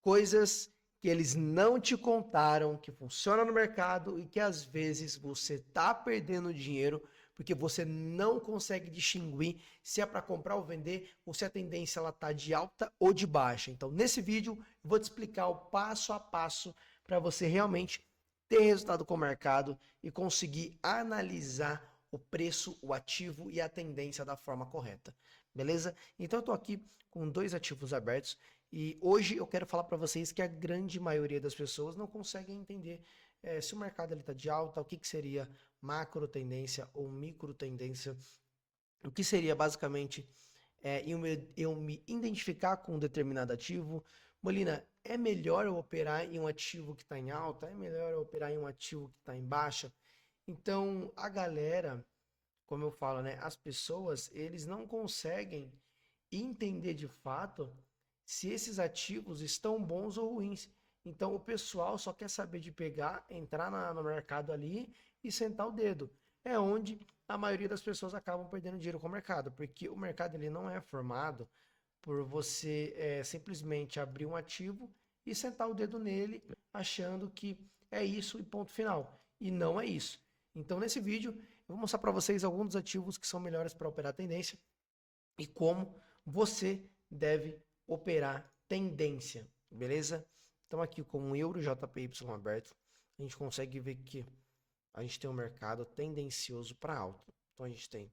coisas que eles não te contaram, que funcionam no mercado e que às vezes você tá perdendo dinheiro porque você não consegue distinguir se é para comprar ou vender ou se a tendência ela tá de alta ou de baixa. Então, nesse vídeo, eu vou te explicar o passo a passo para você realmente ter resultado com o mercado e conseguir analisar o preço, o ativo e a tendência da forma correta. Beleza? Então eu tô aqui com 2 ativos abertos e hoje eu quero falar para vocês que a grande maioria das pessoas não conseguem entender se o mercado está de alta, o que seria macro tendência ou micro tendência, o que seria basicamente eu me identificar com um determinado ativo. Molina, é melhor eu operar em um ativo que está em alta? É melhor eu operar em um ativo que está em baixa? Então, a galera, como eu falo, né? As pessoas, eles não conseguem entender de fato se esses ativos estão bons ou ruins. Então, o pessoal só quer saber de pegar, entrar no mercado ali e sentar o dedo. É onde a maioria das pessoas acabam perdendo dinheiro com o mercado, porque o mercado ele não é formado por você simplesmente abrir um ativo e sentar o dedo nele achando que é isso e ponto final. E não é isso. Então, nesse vídeo, eu vou mostrar para vocês alguns dos ativos que são melhores para operar tendência e como você deve operar tendência, beleza? Então, aqui com o Euro JPY aberto, a gente consegue ver que a gente tem um mercado tendencioso para alta. Então, a gente tem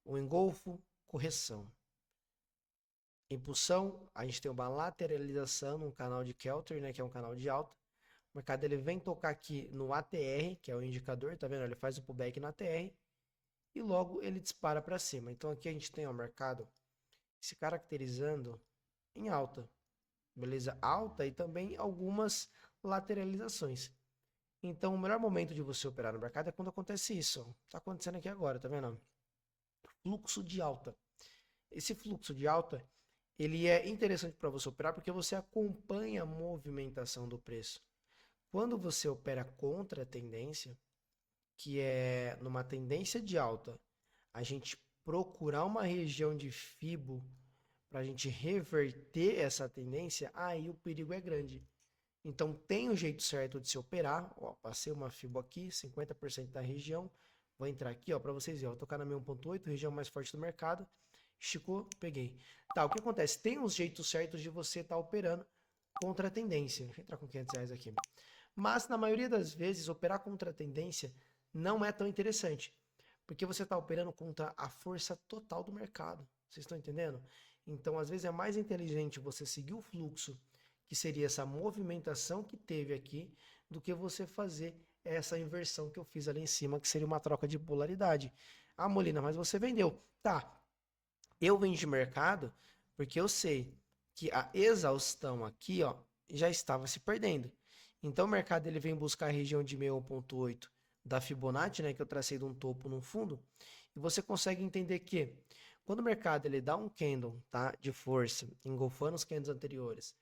um engolfo, correção. Impulsão, a gente tem uma lateralização num canal de Kelter, né, que é um canal de alta. O mercado ele vem tocar aqui no ATR, que é o indicador, tá vendo? Ele faz o pullback no ATR e logo ele dispara para cima. Então aqui a gente tem o mercado se caracterizando em alta, beleza? Alta e também algumas lateralizações. Então o melhor momento de você operar no mercado é quando acontece isso. Tá acontecendo aqui agora, tá vendo? Fluxo de alta. Esse fluxo de alta ele é interessante para você operar porque você acompanha a movimentação do preço. Quando você opera contra a tendência, que é numa tendência de alta, a gente procurar uma região de Fibo para a gente reverter essa tendência, aí o perigo é grande. Então tem um jeito certo de se operar. Ó, passei uma Fibo aqui, 50% da região. Vou entrar aqui, ó, para vocês verem. Vou tocar na minha 1.8, região mais forte do mercado. Esticou, peguei. Tá, o que acontece? Tem uns jeitos certos de você estar operando contra a tendência. Deixa eu entrar com R$ 500 aqui. Mas na maioria das vezes, operar contra a tendência não é tão interessante. Porque você está operando contra a força total do mercado. Vocês estão entendendo? Então, às vezes é mais inteligente você seguir o fluxo, que seria essa movimentação que teve aqui, do que você fazer essa inversão que eu fiz ali em cima, que seria uma troca de polaridade. Ah, Molina, mas você vendeu. Tá, eu vendi mercado porque eu sei que a exaustão aqui, ó, já estava se perdendo. Então o mercado ele vem buscar a região de 61.8 da Fibonacci, né, que eu tracei de um topo num fundo, e você consegue entender que quando o mercado ele dá um candle, tá, de força, engolfando os candles anteriores,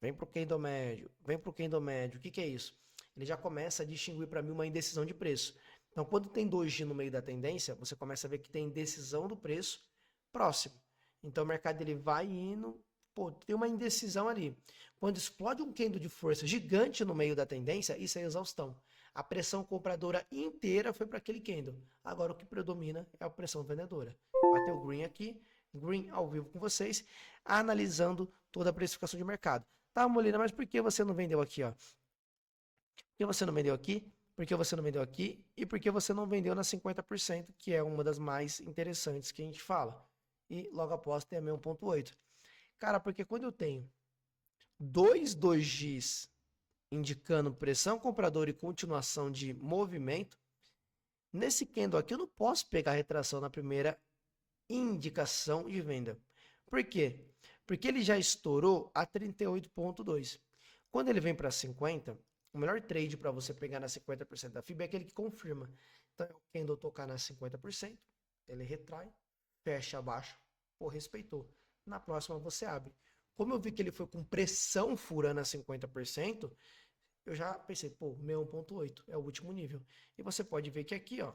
vem para o candle médio, vem para o candle médio, o que é isso? Ele já começa a distinguir para mim uma indecisão de preço. Então, quando tem doji no meio da tendência, você começa a ver que tem indecisão do preço próximo. Então, o mercado ele vai indo, pô, tem uma indecisão ali. Quando explode um candle de força gigante no meio da tendência, isso é exaustão. A pressão compradora inteira foi para aquele candle. Agora, o que predomina é a pressão vendedora. Bateu o green aqui, green ao vivo com vocês, analisando toda a precificação de mercado. Tá, Molina, mas por que você não vendeu aqui, ó? Por que você não vendeu aqui? Por que você não vendeu aqui? E por que você não vendeu na 50%, que é uma das mais interessantes que a gente fala. E logo após tem a 1.8. Cara, porque quando eu tenho dois dojis indicando pressão compradora e continuação de movimento, nesse candle aqui eu não posso pegar retração na primeira indicação de venda. Por quê? Porque ele já estourou a 38.2. Quando ele vem para 50, o melhor trade para você pegar na 50% da FIB é aquele que confirma. Então, é o candle tocar na 50%, ele retrai, fecha abaixo, pô, respeitou. Na próxima você abre. Como eu vi que ele foi com pressão furando a 50%, eu já pensei, pô, 1.8 é o último nível. E você pode ver que aqui, ó,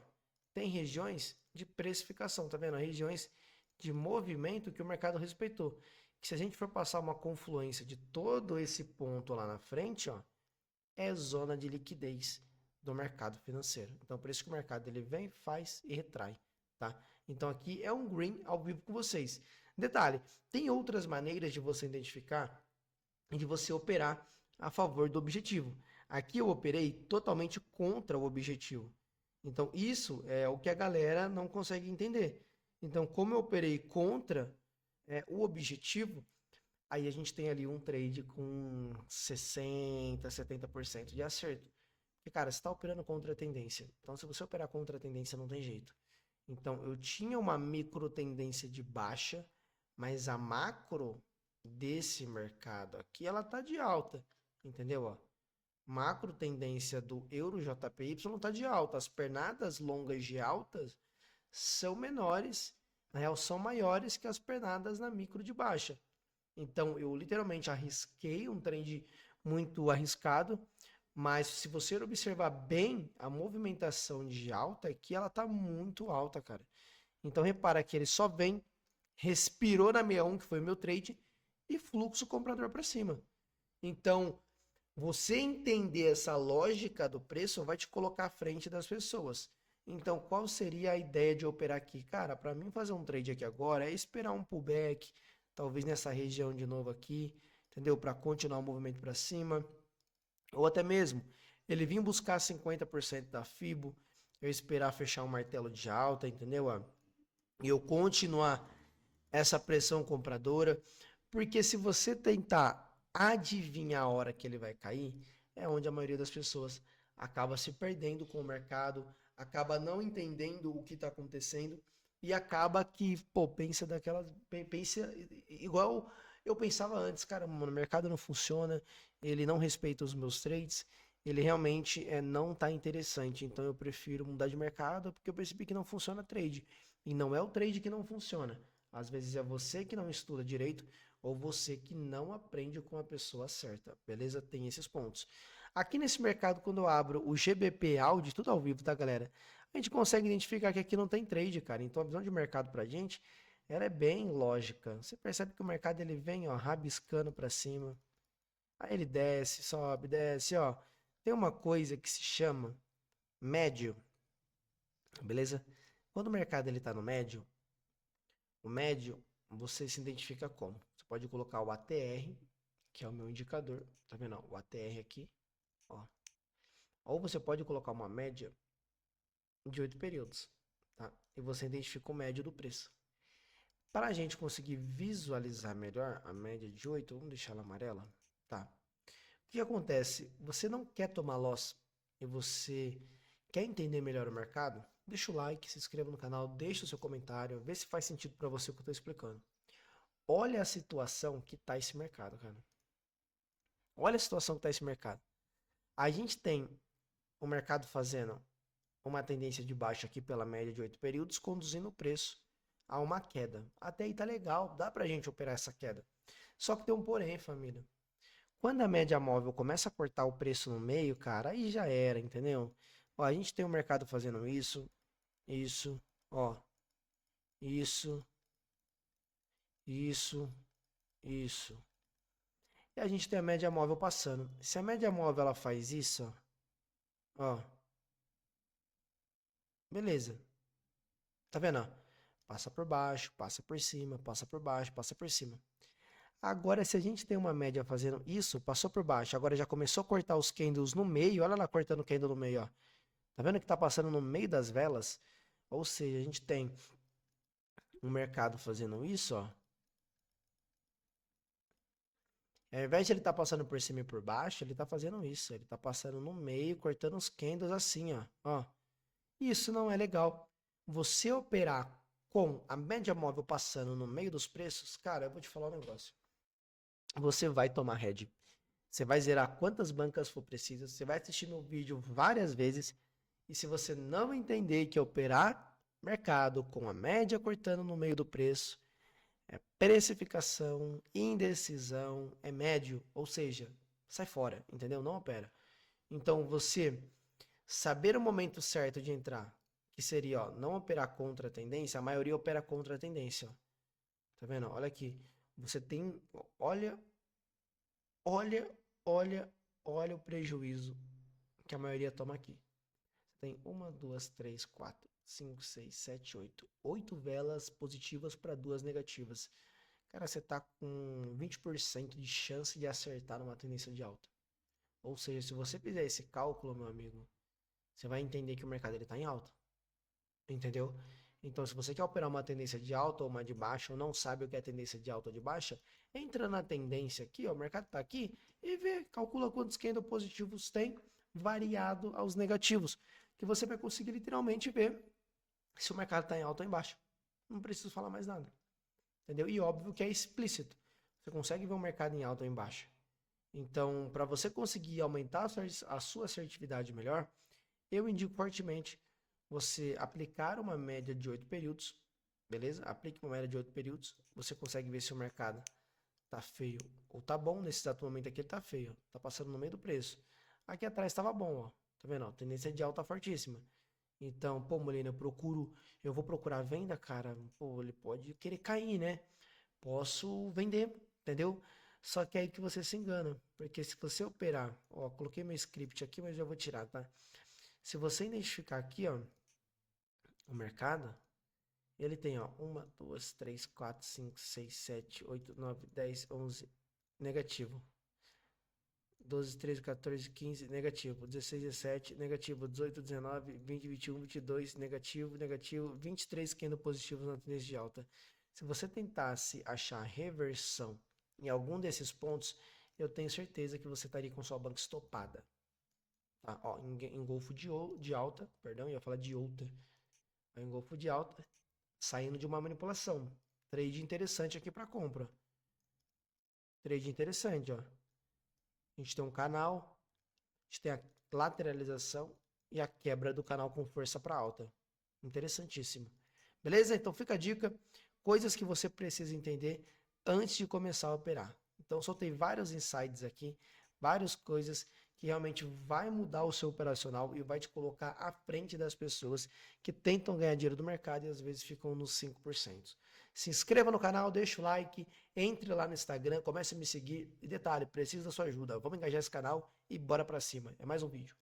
tem regiões de precificação, tá vendo? Regiões de movimento que o mercado respeitou. que se a gente for passar uma confluência de todo esse ponto lá na frente, ó, é zona de liquidez do mercado financeiro. Então, por isso que o mercado ele vem, faz e retrai, tá? Então, aqui é um green ao vivo com vocês. Detalhe, tem outras maneiras de você identificar e de você operar a favor do objetivo. Aqui eu operei totalmente contra o objetivo. Então, isso é o que a galera não consegue entender. Então, como eu operei contra o objetivo, aí a gente tem ali um trade com 60, 70% de acerto. Porque, cara, você está operando contra a tendência. Então, se você operar contra a tendência, não tem jeito. Então, eu tinha uma micro tendência de baixa, mas a macro desse mercado aqui, ela tá de alta. Entendeu? Ó? Macro tendência do euro JPY tá de alta. As pernadas longas de altas são menores, na real, são maiores que as pernadas na micro de baixa. Então, eu literalmente arrisquei um trade muito arriscado, mas se você observar bem a movimentação de alta aqui, ela tá muito alta, cara. Então, repara que ele só vem, respirou na 61, que foi o meu trade, e fluxo comprador para cima. Então, você entender essa lógica do preço vai te colocar à frente das pessoas. Então, qual seria a ideia de operar aqui? Cara, para mim fazer um trade aqui agora é esperar um pullback, talvez nessa região de novo aqui, entendeu? Para continuar o movimento para cima. Ou até mesmo ele vir buscar 50% da FIBO, eu esperar fechar um martelo de alta, entendeu? E eu continuar essa pressão compradora, porque se você tentar adivinhar a hora que ele vai cair, é onde a maioria das pessoas acaba se perdendo com o mercado, acaba não entendendo o que está acontecendo e acaba que, pô, pensa igual eu pensava antes, cara, mano, o mercado não funciona, ele não respeita os meus trades, ele realmente não tá interessante, então eu prefiro mudar de mercado porque eu percebi que não funciona trade. E não é o trade que não funciona. Às vezes é você que não estuda direito ou você que não aprende com a pessoa certa, beleza? Tem esses pontos. Aqui nesse mercado, quando eu abro o GBP Audi, tudo ao vivo, tá, galera? A gente consegue identificar que aqui não tem trade, cara. Então a visão de mercado pra gente, ela é bem lógica. Você percebe que o mercado ele vem, ó, rabiscando pra cima. Aí ele desce, sobe, desce, ó. Tem uma coisa que se chama médio, beleza? Quando o mercado ele tá no médio, o médio você se identifica como? Você pode colocar o ATR, que é o meu indicador, tá vendo? O ATR aqui, ó. Ou você pode colocar uma média de 8 períodos, tá? E você identifica o médio do preço. Para a gente conseguir visualizar melhor a média de 8, vamos deixar ela amarela, tá? O que acontece? Você não quer tomar loss e você quer entender melhor o mercado? Deixa o like, se inscreva no canal, deixa o seu comentário, vê se faz sentido para você o que eu estou explicando. Olha a situação que está esse mercado, cara. Olha a situação que está esse mercado. A gente tem o mercado fazendo uma tendência de baixa aqui pela média de 8 períodos, conduzindo o preço a uma queda. Até aí tá legal, dá pra gente operar essa queda. Só que tem um porém, família. Quando a média móvel começa a cortar o preço no meio, cara, aí já era, entendeu? Ó, a gente tem o mercado fazendo isso, ó, isso, isso, isso. E a gente tem a média móvel passando. Se a média móvel ela faz isso, ó, beleza. Tá vendo? Ó? Passa por baixo, passa por cima, passa por baixo, passa por cima. Agora, se a gente tem uma média fazendo isso, passou por baixo, agora já começou a cortar os candles no meio, olha lá cortando o candle no meio, ó. Tá vendo que tá passando no meio das velas? Ou seja, a gente tem um mercado fazendo isso, ó. Ao invés de ele tá passando por cima e por baixo, ele tá fazendo isso. Ele tá passando no meio, cortando os candles assim, ó. Ó. Isso não é legal. Você operar com a média móvel passando no meio dos preços, cara, eu vou te falar um negócio. Você vai tomar head. Você vai zerar quantas bancas for preciso. Você vai assistir meu vídeo várias vezes. E se você não entender que operar mercado com a média cortando no meio do preço, é precificação, indecisão, é médio, ou seja, sai fora, entendeu? Não opera. Então você saber o momento certo de entrar, que seria, ó, não operar contra a tendência, a maioria opera contra a tendência, ó. Tá vendo? Olha aqui. Você tem, olha, olha, olha, olha o prejuízo que a maioria toma aqui. Você tem uma, duas, três, quatro, cinco, seis, sete, oito. Oito velas positivas para duas negativas. Cara, você tá com 20% de chance de acertar numa tendência de alta. Ou seja, se você fizer esse cálculo, meu amigo, você vai entender que o mercado ele tá em alta. Entendeu? Então, se você quer operar uma tendência de alta ou uma de baixa, ou não sabe o que é tendência de alta ou de baixa, entra na tendência aqui, ó, o mercado está aqui, e vê, calcula quantos candles positivos tem, variado aos negativos, que você vai conseguir literalmente ver se o mercado está em alta ou em baixa. Não preciso falar mais nada. Entendeu? E óbvio que é explícito. Você consegue ver o mercado em alta ou em baixa. Então, para você conseguir aumentar a sua assertividade melhor, eu indico fortemente você aplicar uma média de 8 períodos, beleza? Aplique uma média de 8 períodos, você consegue ver se o mercado tá feio ou tá bom. Nesse exato momento aqui ele tá feio, tá passando no meio do preço. Aqui atrás estava bom, ó. Tá vendo? Ó, tendência de alta fortíssima. Então, pô, Molina, eu vou procurar venda, cara. Pô, ele pode querer cair, né? Posso vender, entendeu? Só que é aí que você se engana, porque se você operar, ó, coloquei meu script aqui, mas já vou tirar, tá? Se você identificar aqui, ó, o mercado, ele tem, ó, 1, 2, 3, 4, 5, 6, 7, 8, 9, 10, 11, negativo. 12, 13, 14, 15, negativo. 16, 17, negativo. 18, 19, 20, 21, 22, negativo, negativo. 23 candles positivos na tendência de alta. Se você tentasse achar reversão em algum desses pontos, eu tenho certeza que você estaria com sua banca estopada. Tá? Ó, engolfo de alta, perdão, eu ia falar de outra. Engolfo de alta, saindo de uma manipulação. Trade interessante aqui para compra. Trade interessante, ó. A gente tem um canal, a gente tem a lateralização e a quebra do canal com força para alta. Interessantíssimo. Beleza? Então fica a dica, coisas que você precisa entender antes de começar a operar. Então soltei vários insights aqui, várias coisas que realmente vai mudar o seu operacional e vai te colocar à frente das pessoas que tentam ganhar dinheiro do mercado e às vezes ficam nos 5%. Se inscreva no canal, deixa o like, entre lá no Instagram, comece a me seguir. E detalhe, preciso da sua ajuda. Vamos engajar esse canal e bora pra cima. É mais um vídeo.